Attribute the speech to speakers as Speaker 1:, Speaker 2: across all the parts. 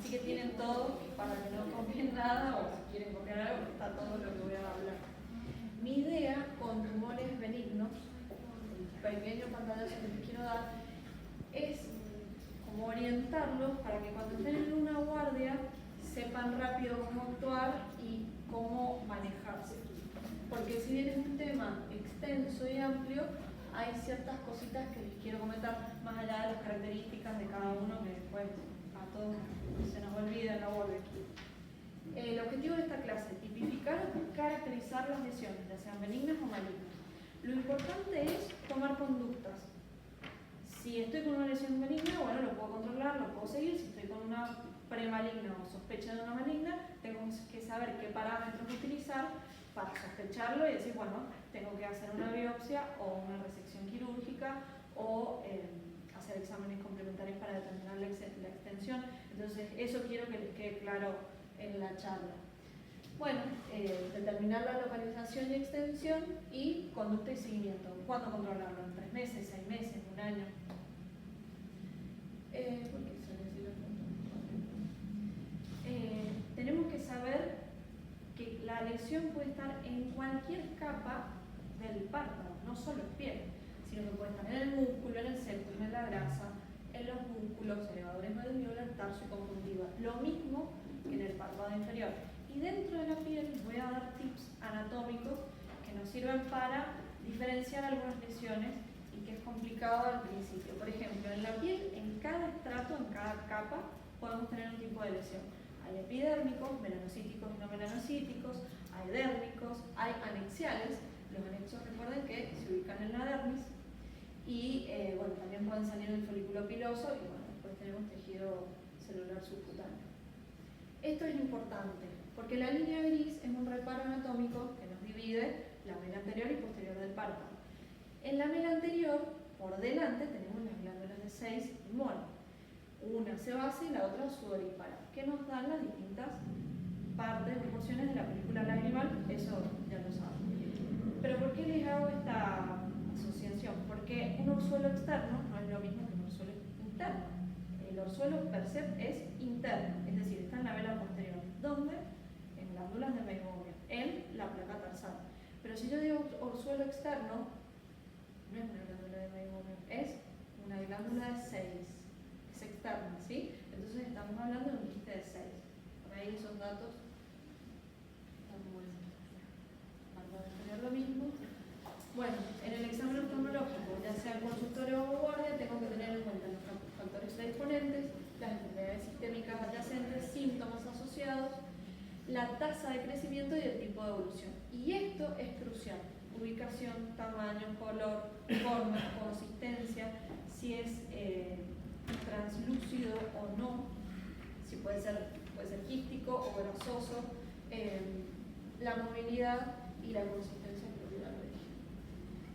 Speaker 1: Así que tienen todo para que no copien nada, o si quieren copiar algo, está todo lo que voy a hablar. Mi idea con tumores benignos, el pequeño pantallazo que les quiero dar, es como orientarlos para que cuando estén en una guardia sepan rápido cómo actuar y cómo manejarse. Porque si bien es un tema extenso y amplio, hay ciertas cositas que les quiero comentar, más allá de las características de cada uno, que después a todos se nos olvida en la guardia. El objetivo de esta clase, tipificar o caracterizar las lesiones, ya sean benignas o malignas. Lo importante es tomar conductas. Si estoy con una lesión benigna, bueno, lo puedo controlar, lo puedo seguir. Si estoy con una premaligna o sospecha de una maligna, tengo que saber qué parámetros utilizar para sospecharlo y decir, bueno, tengo que hacer una biopsia o una resección quirúrgica o hacer exámenes complementarios para determinar la extensión. Entonces, eso quiero que les quede claro en la charla. Bueno, determinar la localización y extensión y conducta y seguimiento. ¿Cuándo controlarlo? ¿En 3 meses, 6 meses, 1 año? Tenemos que saber que la lesión puede estar en cualquier capa del párpado, no solo en piel, sino que puede estar en el músculo, en el septum, en la grasa, en los músculos, elevadores medullosa, tarso y conjuntiva. Lo mismo que en el párpado inferior. Y dentro de la piel les voy a dar tips anatómicos que nos sirven para diferenciar algunas lesiones y que es complicado al principio. Por ejemplo, en la piel, en cada estrato, en cada capa, podemos tener un tipo de lesión. Hay epidérmicos, melanocíticos y no melanocíticos, hay dérmicos, hay anexiales. Los anexos, recuerden que se ubican en la dermis y bueno, también pueden salir del folículo piloso y bueno, después tenemos tejido celular subcutáneo. Esto es importante porque la línea gris es un reparo anatómico que nos divide la vena anterior y posterior del párpado. En la vena anterior, por delante, tenemos las glándulas de Seyss y Moll. Una sebácea y la otra sudorípara, que nos dan las distintas partes o porciones de la película lagrimal, eso ya lo saben. Pero ¿por qué les hago esta asociación? Porque un orzuelo externo no es lo mismo que un orzuelo interno. El orzuelo per se es interno, es decir, está en la vena posterior. ¿Dónde? En glándulas de Meibomian, en la placa tarsal. Pero si yo digo orzuelo externo, no es una glándula de Meibomian, es una glándula de Seyss. Es externa, ¿sí? Entonces estamos hablando de un quiste de Seyss. Por ahí esos datos están buenos. Vamos a tener lo mismo. Bueno, en el examen oftalmológico, ya sea consultorio o guardia, tengo que tener en cuenta los factores predisponentes, las enfermedades sistémicas adyacentes, síntomas asociados, la tasa de crecimiento y el tipo de evolución. Y esto es crucial. Ubicación, tamaño, color, forma, consistencia, si es translúcido o no, si puede ser quístico o grasoso, la movilidad y la consistencia propiedad del origen.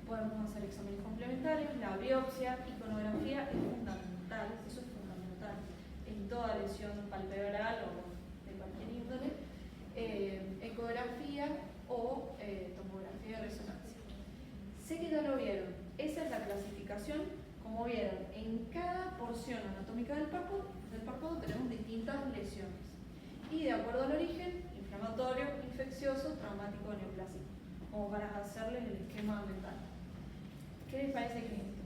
Speaker 1: Podemos hacer exámenes complementarios, la biopsia, iconografía es fundamental, eso es fundamental en toda lesión palpebral o de cualquier índole, ecografía o tomografía de resonancia. Sé que ya lo vieron, esa es la clasificación. Como vieron, en cada porción anatómica del párpado tenemos distintas lesiones. Y de acuerdo al origen, inflamatorio, infeccioso, traumático o neoplásico. Como para hacerles el esquema mental. ¿Qué les parece que es esto?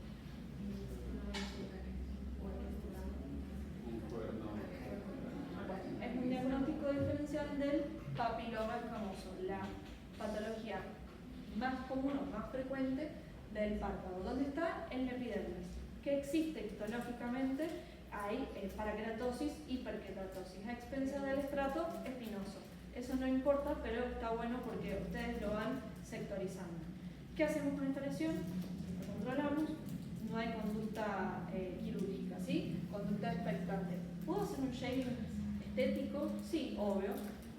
Speaker 1: Bueno, es un diagnóstico diferencial del papiloma famoso, la patología más común o más frecuente del párpado. ¿Dónde está? En la epidermis. ¿Qué existe histológicamente? Hay paraqueratosis y hiperkeratosis a expensas del estrato espinoso. Eso no importa, pero está bueno porque ustedes lo van sectorizando. ¿Qué hacemos con esta lesión? Lo controlamos, no hay conducta quirúrgica, ¿sí? Conducta expectante. ¿Puedo hacer un shaving estético? Sí, obvio.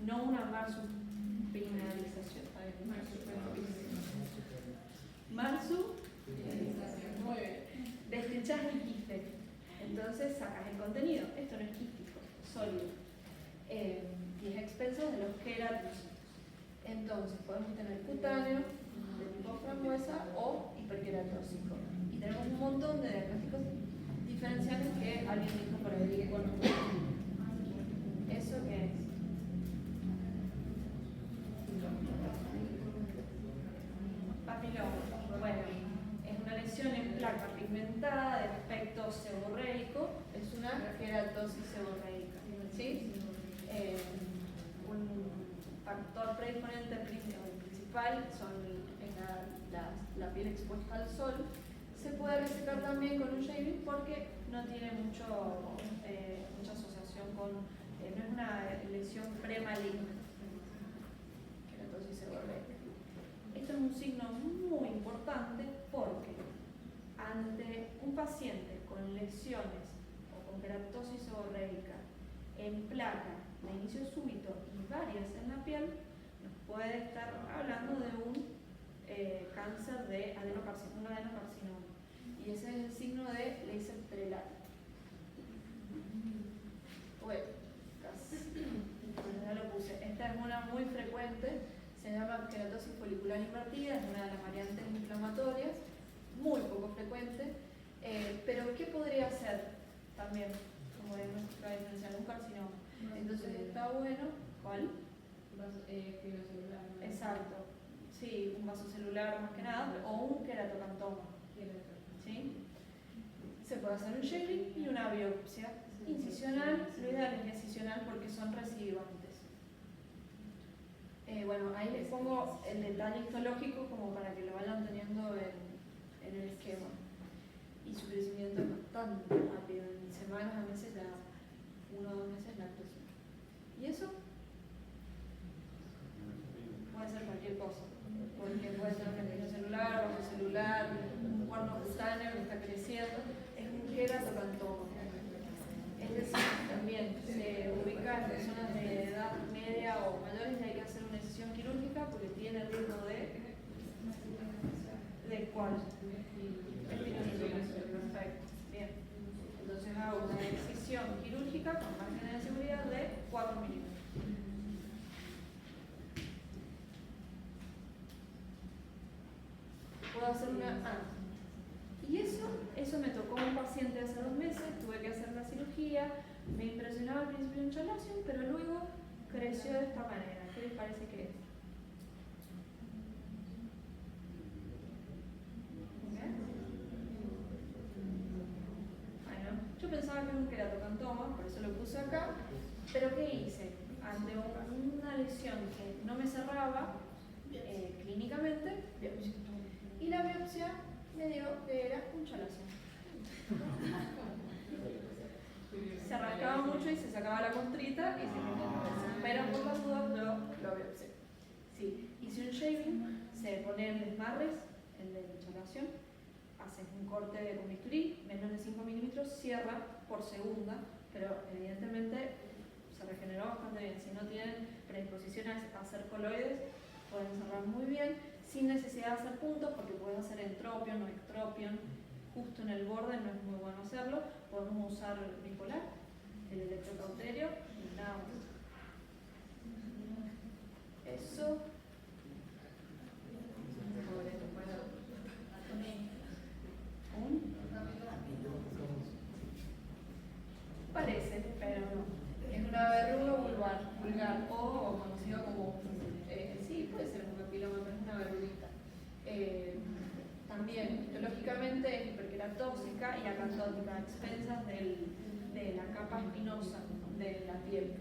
Speaker 1: No una marsupinalización. Muy bien. Destrechás el quiste. Entonces sacas el contenido. Esto no es quístico, es sólido. Y es a expensas de los queratocitos. Entonces podemos tener cutáneo, de tipo frambuesa o hiperqueratóxico. Y tenemos un montón de diagnósticos diferenciales que alguien dijo por ahí que conozco. seborreico es una queratosis seborreica, ¿sí? Un factor predisponente principal son la piel expuesta al sol. Se puede resecar también con un shaving porque no tiene mucha asociación con, no es una lesión premaligna, queratosis seborreica. Esto es un signo muy importante porque ante un paciente con lesiones o con queratosis seborreica en placa de inicio súbito y varias en la piel, nos puede estar hablando de un cáncer de un adenocarcinoma. Y ese es el signo de Leser Trelat. Bueno, ya lo puse. Esta es una muy frecuente, se llama queratosis folicular invertida, es una de las variantes inflamatorias, muy poco frecuente, pero ¿qué podría ser también como diagnóstica diferencial? Un carcinoma. Entonces está bueno, ¿cuál?
Speaker 2: Fibrocelular.
Speaker 1: Exacto, sí, un vaso celular más que nada, o un queratocantoma. ¿Sí? Se puede hacer un shaving y una biopsia incisional, lo ideal es incisional porque son recidivantes. Bueno, ahí les pongo el detalle histológico como para que lo vayan teniendo en el esquema. Y su crecimiento es bastante rápido, en semanas a meses, ya 1 o 2 meses la creación. ¿Y eso? Puede ser cualquier cosa, porque puede ser un pequeño celular, vaso celular, un cuerno cutáneo que está creciendo, es un queratocantoma. Es decir, también se ubica en personas de edad media o mayores y hay que hacer una incisión quirúrgica porque tiene el riesgo ¿de cuál? Perfecto, bien. Entonces hago una incisión quirúrgica con margen de seguridad de 4 milímetros. Puedo hacer una... Y eso me tocó un paciente hace 2 meses, tuve que hacer la cirugía, me impresionaba al principio un chalación, pero luego creció de esta manera. ¿Qué les parece que es? Bueno, yo pensaba que era un queratocantoma, por eso lo puse acá, pero ¿qué hice? Ante una lesión que no me cerraba clínicamente, biopsia. Y la biopsia me dio que era un chalación. Se rascaba mucho y se sacaba la contrita y se quedaba. Pero por las dudas yo lo biopsié. Sí, hice un shaving, se ponen desmarres, el de chalación, haces un corte con bisturí, menos de 5 milímetros, cierra por segunda, pero evidentemente se regeneró bastante bien. Si no tienen predisposiciones a hacer coloides, pueden cerrar muy bien, sin necesidad de hacer puntos, porque pueden hacer entropion o extropion. Justo en el borde no es muy bueno hacerlo. Podemos usar bipolar, el electrocauterio y nada más. Eso. Parece, pero no. Es una verruga vulgar o conocido como, sí, puede ser un papiloma, pero es una verruguita. También, histológicamente es hiperqueratóxica y acantótica, a expensas de la capa espinosa de la piel.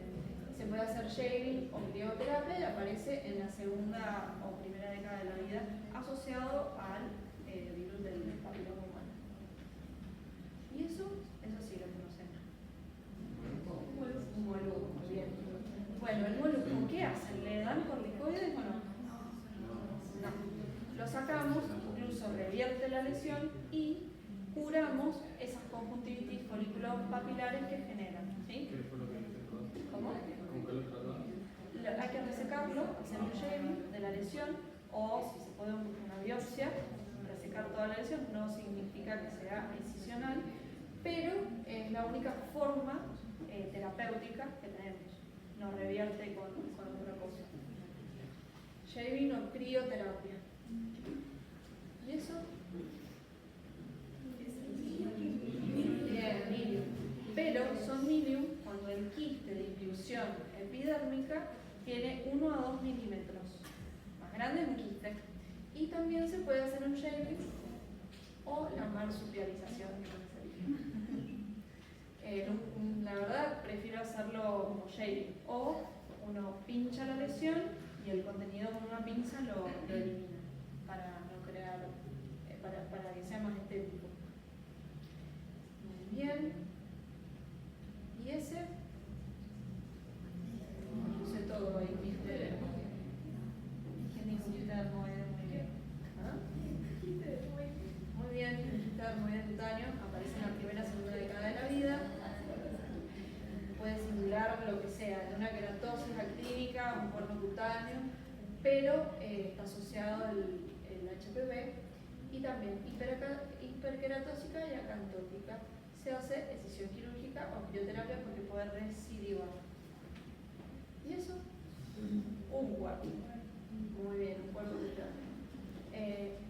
Speaker 1: Se puede hacer shaving o crioterapia y aparece en la segunda o primera década de la vida asociado al virus del papiloma humano. Y eso sí lo conocemos. Un molusco, muy bien. Bueno, el molusco, ¿qué hacen? ¿Le dan corticoides o no? No. Lo sacamos, incluso revierte la lesión y curamos esas conjuntivitis foliculopapilares que generan. ¿Sí? ¿Cómo? Hay que resecarlo, hacer un shaving de la lesión o, si se puede, una biopsia, resecar toda la lesión. No significa que sea incisional, pero es la única forma terapéutica que tenemos. No revierte con otra cosa. Shaving o crioterapia. ¿Y eso? Bien, milium. Pero son milium cuando el quiste de inclusión epidérmica tiene 1 a 2 milímetros. Más grande es un quiste. Y también se puede hacer un shaving o la marsupialización, que shaving. O uno pincha la lesión y el contenido con una pinza lo elimina para no crear, para que sea más estético. Muy bien. Y ese, puse todo ahí, ¿viste? ¿Quién dijo quiste dermoide? Muy bien. ¿Ah? Muy bien, quiste dermoide cutáneo, aparece en la primera segunda década de la vida. Puede simular lo que sea, una queratosis actínica, un porno cutáneo, pero está asociado el HPV y también hiperqueratósica y acantótica. Se hace excisión quirúrgica o crioterapia porque puede recidivar. ¿Y eso? Un cuarto. Muy bien, un cuarto cutáneo.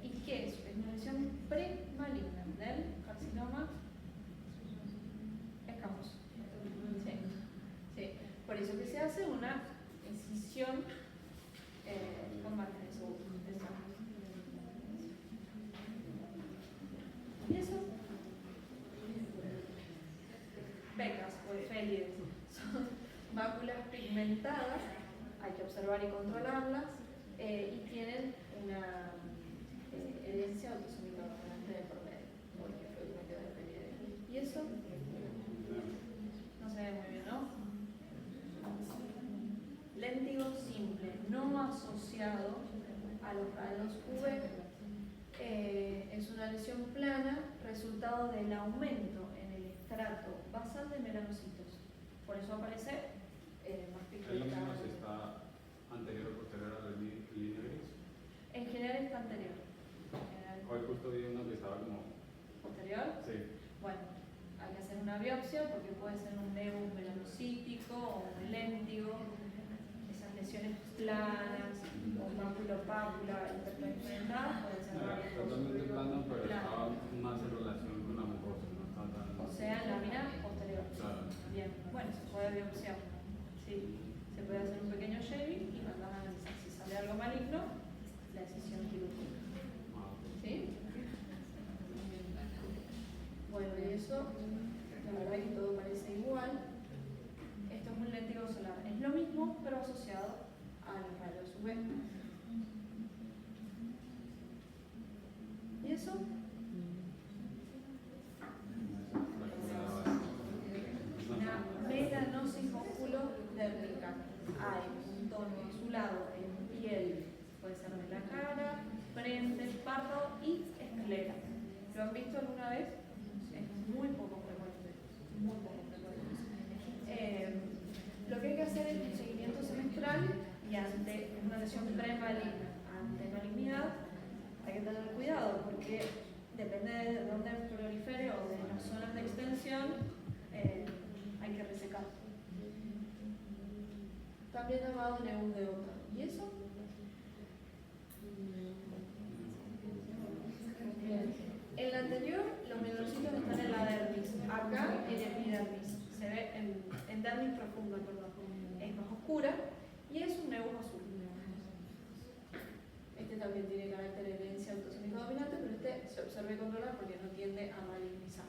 Speaker 1: ¿Y qué es? Es una lesión premaligna del carcinoma escamoso. Sí. Por eso que se hace una incisión con márgenes seguros. ¿Y eso? Pecas o efélides. Son máculas pigmentadas, hay que observar y controlarlas, y tienen una herencia autosómica dominante de por medio, porque fue una que de efélides. ¿Y eso? No se ve muy bien, ¿no? Léntigo simple, no asociado a los rayos UV. Es una lesión plana, resultado del aumento en el estrato basal de melanocitos. Por eso aparece más pigmentado.
Speaker 3: ¿Es lo mismo si está anterior o posterior a la línea gris?
Speaker 1: En general está anterior.
Speaker 3: Hoy justo vi uno que estaba como...
Speaker 1: ¿Posterior?
Speaker 3: Sí.
Speaker 1: Bueno, hay que hacer una biopsia porque puede ser un nevus melanocítico o un léntigo. Esas lesiones planas o máculo-pápula hiperpigmentada pueden ser varias cosas.
Speaker 3: Totalmente plano, pero estaba más en relación con la mucosa, no estaba tan...
Speaker 1: O sea, lámina posterior.
Speaker 3: Claro.
Speaker 1: Bien, bueno, se puede biopsiar. Sí, se puede hacer un pequeño shaving y mandar a analizar. Si sale algo maligno, la decisión quirúrgica. ¿Sí? Bueno, y eso, la verdad que todo parece igual. Esto es un léntigo solar. Es lo mismo, pero asociado a los rayos UV. ¿Y eso? Una melanosis oculodérmica. Hay un tono azulado en piel, puede ser de la cara, frente, párpado y esclera. ¿Lo han visto alguna vez? Es muy poco frecuente. Muy poco frecuente. Lo que hay que hacer es un seguimiento semestral y ante una lesión premaligna, ante malignidad, hay que tener cuidado porque depende de dónde prolifere o de las zonas de extensión, hay que resecar. También llamado nevus de Ota. ¿Y eso? Bien. En la anterior, los melanocitos están en la dermis. Acá, en epidermis. Se ve en dermis profunda, perdón. Es más oscura y es un nevus azul. Este también tiene carácter de herencia autosómico dominante, pero este se observa y controla porque no tiende a malignizar.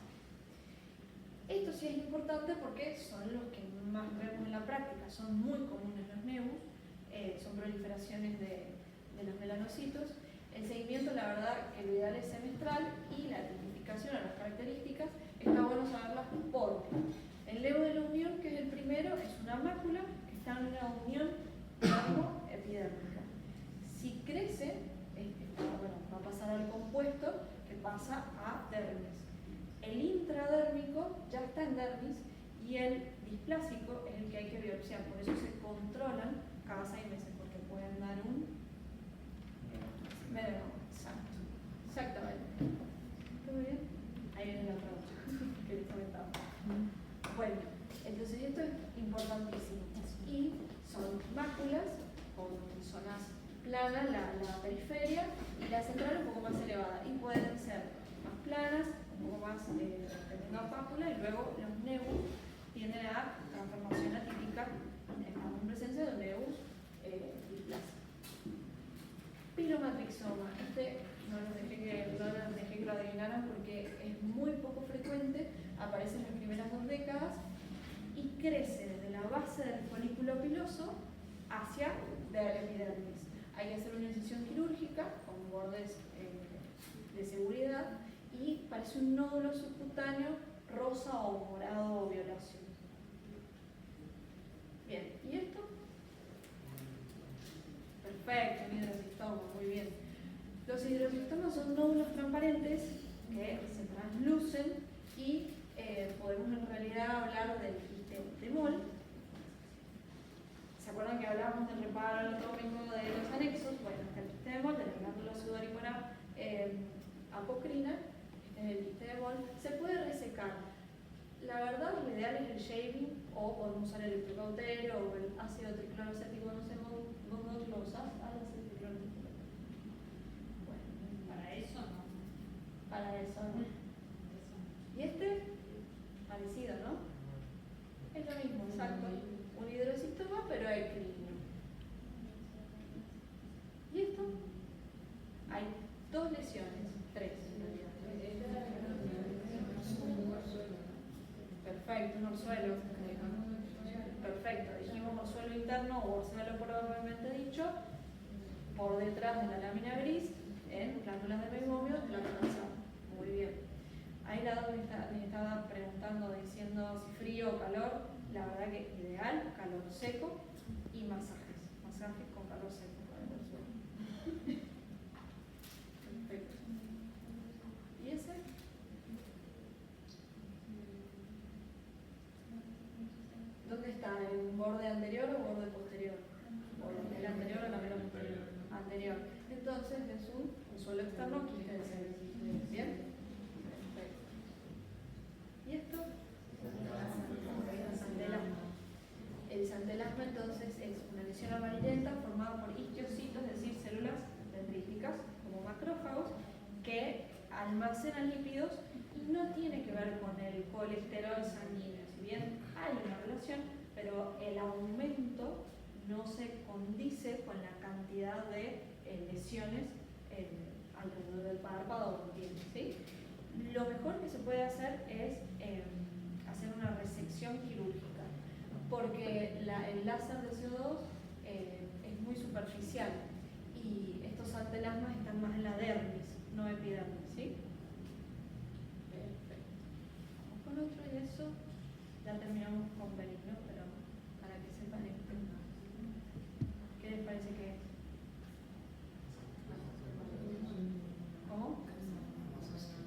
Speaker 1: Esto sí es importante porque son los que más vemos en la práctica. Son muy comunes los nevus, son proliferaciones de los melanocitos. El seguimiento, la verdad, que lo ideal es semestral y la tipificación a las características está bueno saberlas porque el nevo de la unión, que es el primero, es una mácula que está en una unión dermo-epidérmica. Si crece, va a pasar al compuesto que pasa a dermis. El intradérmico ya está en dermis y el displásico es el que hay que biopsiar. Por eso se controlan cada 6 meses porque pueden dar un melanoma. Exacto. Exactamente. ¿Todo bien? Ahí viene la otra que les comentaba. Bueno, entonces esto es importantísimo. Y son máculas con zonas planas, la periferia, y la central un poco más elevada. Y pueden ser más planas, un poco más dependiendo a pápula, y luego los nevus tienden a transformación atípica. Estamos en presencia de un nevus displásico. Pilomatrixoma. Este no los dejé que lo adivinaran porque es muy poco frecuente, aparece en las primeras 2 décadas y crece desde la base del folículo piloso hacia la epidermis. Hay que hacer una incisión quirúrgica con bordes de seguridad y parece un nódulo subcutáneo rosa o morado o violáceo. Bien, ¿y esto? Perfecto, un hidrocistoma, muy bien. Los hidrocistomas son nódulos transparentes que se translucen y podemos en realidad hablar del histeotemol. ¿Se acuerdan que hablábamos del reparo anatómico de los anexos? Bueno, este es el histeotemol, de la glándula sudorípara apocrina, este es el histeotemol. Se puede resecar. La verdad, lo ideal es el shaving o podemos usar el electrocautero o el ácido tricloroacético, no sé, vos lo usás, ácido tricloroacético. Bueno,
Speaker 2: Para eso no.
Speaker 1: para eso, ¿no? Y este, parecido, ¿no? Es lo mismo, exacto. Un hidrocistoma, pero eclino. ¿Y esto? Hay dos lesiones, tres en realidad. Perfecto, un orzuelo. Perfecto, dijimos orzuelo interno o orzuelo propiamente dicho, por detrás de la lámina gris, en glándulas de meiomio, la cabeza. Muy bien. Ahí la doctora me estaba preguntando, diciendo si frío o calor. La verdad que ideal, calor seco y masajes. Masajes con calor seco para el orzuelo. Perfecto. ¿Y ese? ¿Dónde está? ¿En borde anterior o borde posterior? ¿El anterior o la menos posterior? Anterior. Entonces es un suelo externo quiste de seno. ¿Bien? Perfecto. ¿Y esto? Santelasma. El santelasma entonces es una lesión amarillenta formada por histocitos, es decir, células dendríticas como macrófagos que almacenan lípidos y no tiene que ver con el colesterol sanguíneo. Si bien hay una relación, pero el aumento no se condice con la cantidad de lesiones alrededor del párpado o diente, ¿sí? Lo mejor que se puede hacer es hacer una resección quirúrgica, porque el láser de CO2 es muy superficial y estos santelasmas están más en la dermis, no epidermis, ¿sí? Perfecto. Vamos con otro y eso ya terminamos con benigno, pero para que sepan esto. ¿Qué les parece que es? ¿Cómo?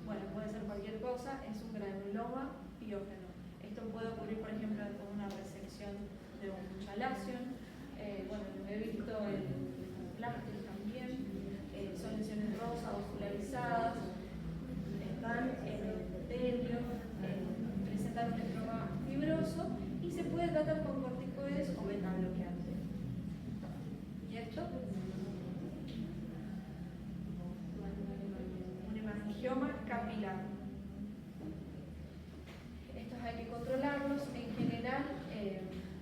Speaker 1: Bueno, puede ser cualquier cosa, es un granuloma piógeno. Esto puede ocurrir, por ejemplo, con una resección de un chalación. Bueno, lo he visto en plásticos también. Son lesiones rosas, vascularizadas, están en el endotelio, presentan un estroma fibroso y se puede tratar con corticoides o beta bloqueantes. ¿Y esto? Un hemangioma capilar. Estos hay que controlarlos. En general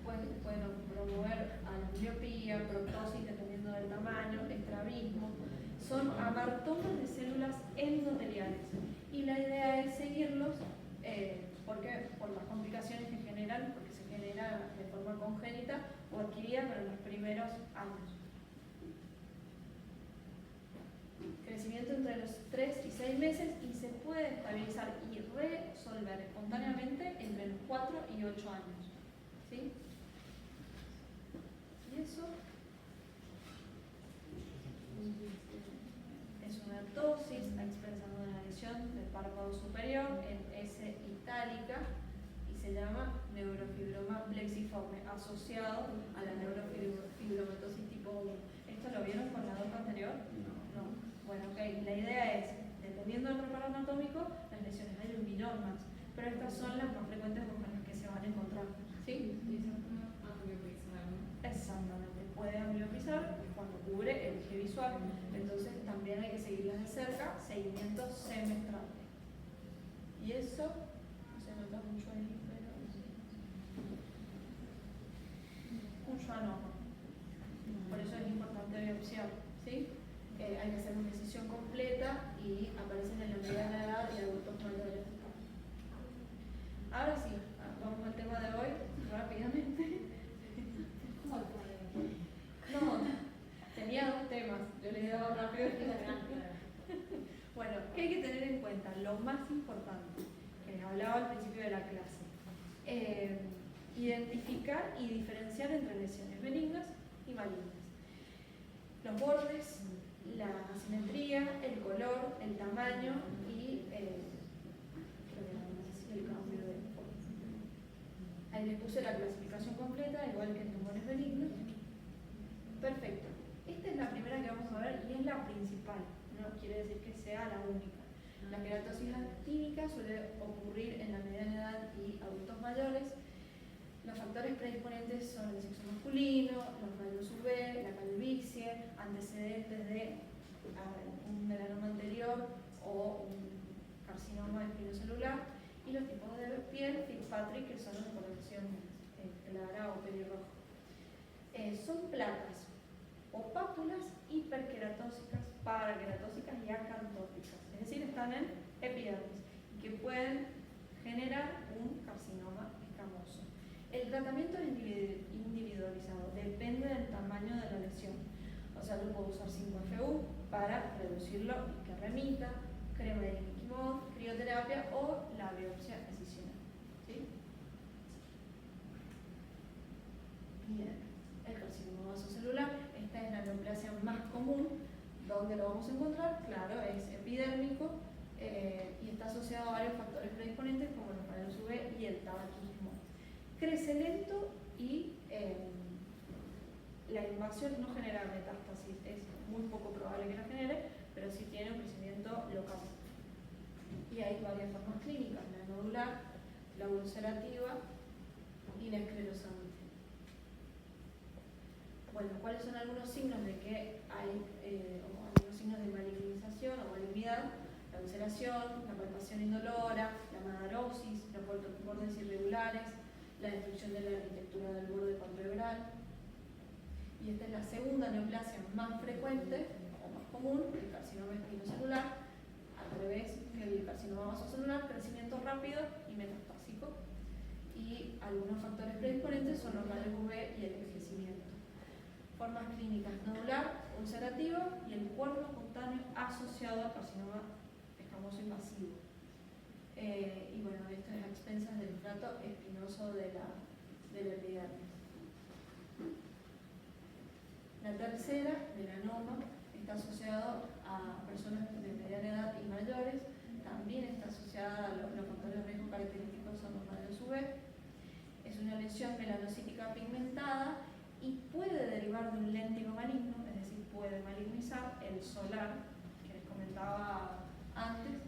Speaker 1: pueden promover miopía, proptosis dependiendo del tamaño, estrabismo. Son amartomas de células endoteliales y la idea es seguirlos porque por las complicaciones que generan, porque se genera de forma congénita o adquirida, pero en los primeros años. Crecimiento entre los 3 y 6 meses y se puede estabilizar y resolver espontáneamente entre los 4 y 8 años. ¿Sí? Y eso es una ptosis, está expresando una lesión del párpado superior en S itálica y se llama neurofibroma plexiforme asociado a la neurofibromatosis tipo 1. ¿Esto lo vieron con la doca anterior? No. Bueno, ok, la idea es, dependiendo del reparo anatómico, las lesiones hay luminomas, pero estas son las más frecuentes con las que se van a encontrar. ¿Sí? Exactamente, puede ambliopizar cuando cubre el eje visual, entonces también hay que seguirlas de cerca, seguimiento semestral. Y eso, no se nota mucho ahí, pero un schwannoma. Por eso es importante biopsiar, ¿sí? Hay que hacer una incisión completa y aparecen en la mediana edad y adultos mayores. Ahora sí, vamos al tema de hoy rápidamente. identificar y diferenciar entre lesiones benignas y malignas. Los bordes, la asimetría, el color, el tamaño y el cambio de forma. Ahí les puse la clasificación completa, igual que en tumores benignos. Perfecto. Esta es la primera que vamos a ver y es la principal. No quiere decir que sea la única. La queratosis actínica suele ocurrir en la mediana edad y adultos mayores. Los factores predisponentes son el sexo masculino, los rayos UV, la calvicie, antecedentes de un melanoma anterior o un carcinoma espinocelular y los tipos de piel Fitzpatrick, que son de coloración clara o pelirroja. Son placas o pápulas hiperqueratóxicas, paraqueratóxicas y acantóticas, es decir, están en epidermis y que pueden generar un carcinoma escamoso. El tratamiento es individualizado, depende del tamaño de la lesión. O sea, yo puedo usar 5-FU para reducirlo y que remita, crema de liquimod, crioterapia o la biopsia excisional. ¿Sí? Bien, el carcinoma vasocelular, esta es la neoplasia más común. ¿Dónde lo vamos a encontrar? Claro, es epidérmico y está asociado a varios factores predisponentes como los rayos UV y el tabaquismo. Crece lento y la invasión no genera metástasis, es muy poco probable que la genere, pero sí tiene un crecimiento local. Y hay varias formas clínicas, la nodular, la ulcerativa y la esclerosante. Bueno, ¿cuáles son algunos signos de que hay algunos signos de malignización o malignidad? La ulceración, la palpación indolora, la madarosis, los bordes irregulares, la destrucción de la arquitectura del borde palpebral. Y esta es la segunda neoplasia más frecuente o más común, el carcinoma espinocelular, al revés que el carcinoma vasocelular, crecimiento rápido y metastásico. Y algunos factores predisponentes son los rayos UV y el envejecimiento. Formas clínicas: nodular, ulcerativo y el cuerno cutáneo asociado al carcinoma escamoso invasivo. Y bueno, esto es a expensas del trato espinoso de la epidermis. La tercera, melanoma, está asociado a personas de mediana edad y mayores. También está asociada a los factores de riesgo característicos son los rayos UV. Es una lesión melanocítica pigmentada y puede derivar de un léntigo maligno, es decir, puede malignizar el solar, que les comentaba antes,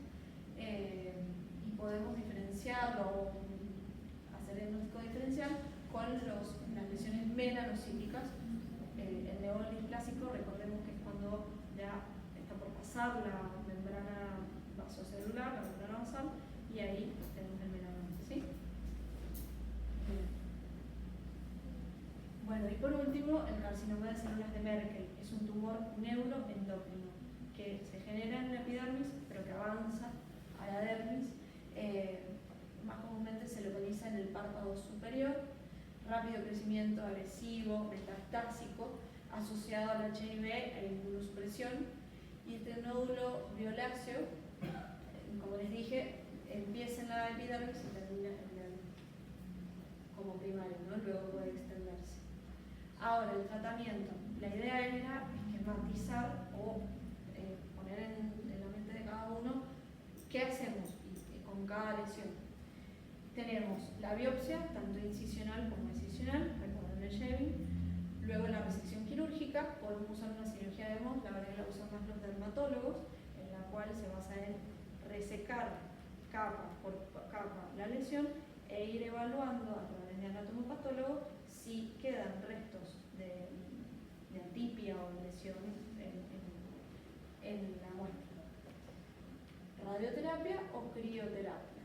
Speaker 1: y podemos diferenciarlo o hacer el diagnóstico diferencial con las lesiones melanocíticas. El neodisclásico, recordemos que es cuando ya está por pasar la membrana vasocelular, la membrana basal, y ahí tenemos el melanoma, ¿sí? Bien. Bueno, y por último, el carcinoma de células de Merkel es un tumor neuroendocrino que se genera en la epidermis, pero que avanza a la dermis. Más comúnmente se localiza en el párpado superior, rápido crecimiento agresivo, metastásico, asociado al HIV e inmunosupresión. Y este nódulo violáceo, como les dije, empieza en la epidermis y termina en la como primario, ¿no? Luego puede extenderse. Ahora, el tratamiento. La idea era esquematizar o poner en la mente de cada uno qué hacemos con cada lesión. Tenemos la biopsia, tanto incisional como excisional, recuerden el shaving. Luego la resección quirúrgica, podemos usar una cirugía de Mohs, la verdad que la usan más los dermatólogos, en la cual se basa en resecar capa por capa la lesión e ir evaluando a través de anatomopatólogo si quedan restos de atipia o lesión en la muestra. Radioterapia o crioterapia.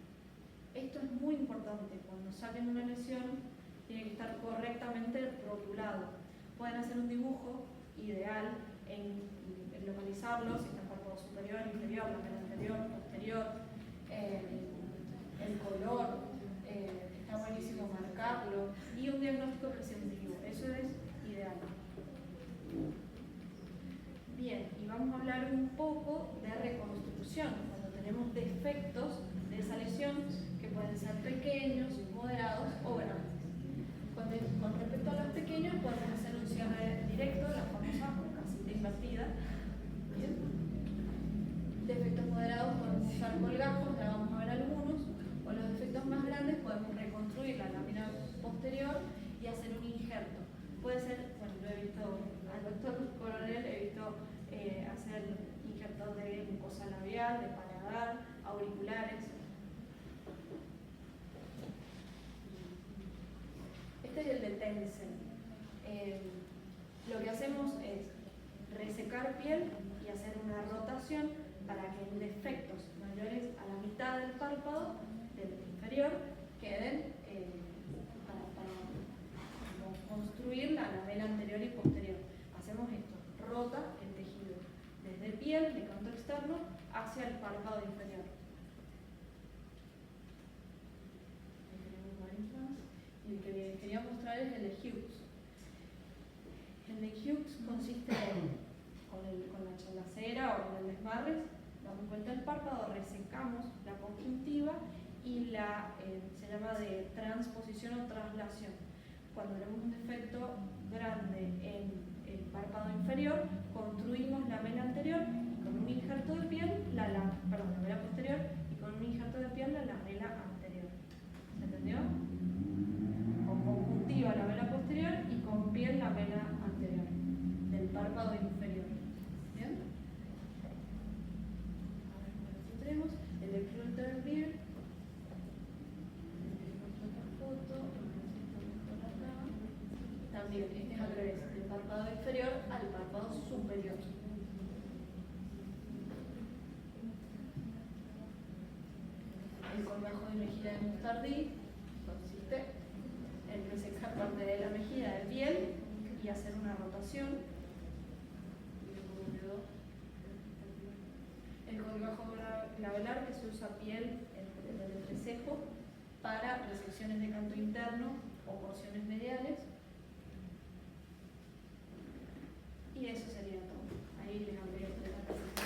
Speaker 1: Esto es muy importante. Cuando saquen una lesión, tiene que estar correctamente rotulado. Pueden hacer un dibujo ideal en localizarlo, si está en párpado superior, inferior, lateral anterior, posterior, el color, está buenísimo marcarlo, y un diagnóstico prescriptivo. Eso es ideal. Bien, y vamos a hablar un poco de reconstrucción. Cuando tenemos defectos de esa lesión, que pueden ser pequeños, moderados posterior y hacer un injerto. Puede ser, bueno, lo he visto al doctor Coronel, he visto hacer injertos de mucosa labial, de paladar, auriculares. Este es el de Tencel. Lo que hacemos es resecar piel y hacer una rotación para que en defectos mayores a la mitad del párpado, del inferior, queden para construir la lamela anterior y posterior. Hacemos esto, rota el tejido desde piel, de canto externo, hacia el párpado inferior. Y el que quería mostrar es el de Hughes. El de Hughes consiste con la chalacera o con el desmarre, damos vuelta el párpado, resecamos la conjuntiva y se llama de transposición o traslación. Cuando tenemos un defecto grande en el párpado inferior, construimos la vena anterior y con un injerto de piel, la vena posterior y con un injerto de piel la lamela anterior. ¿Se entendió? Con conjuntiva la vena posterior y con piel la vena anterior del párpado inferior. ¿Bien? A ver, aquí tenemos el de Klünter-Beer. También es al revés, del párpado inferior al párpado superior. El colgajo de mejilla de Mustardí consiste en resecar parte de la mejilla de piel y hacer una rotación. El colgajo labelar, que se usa piel en el entrecejo para resecciones de canto interno o porciones mediales. Y eso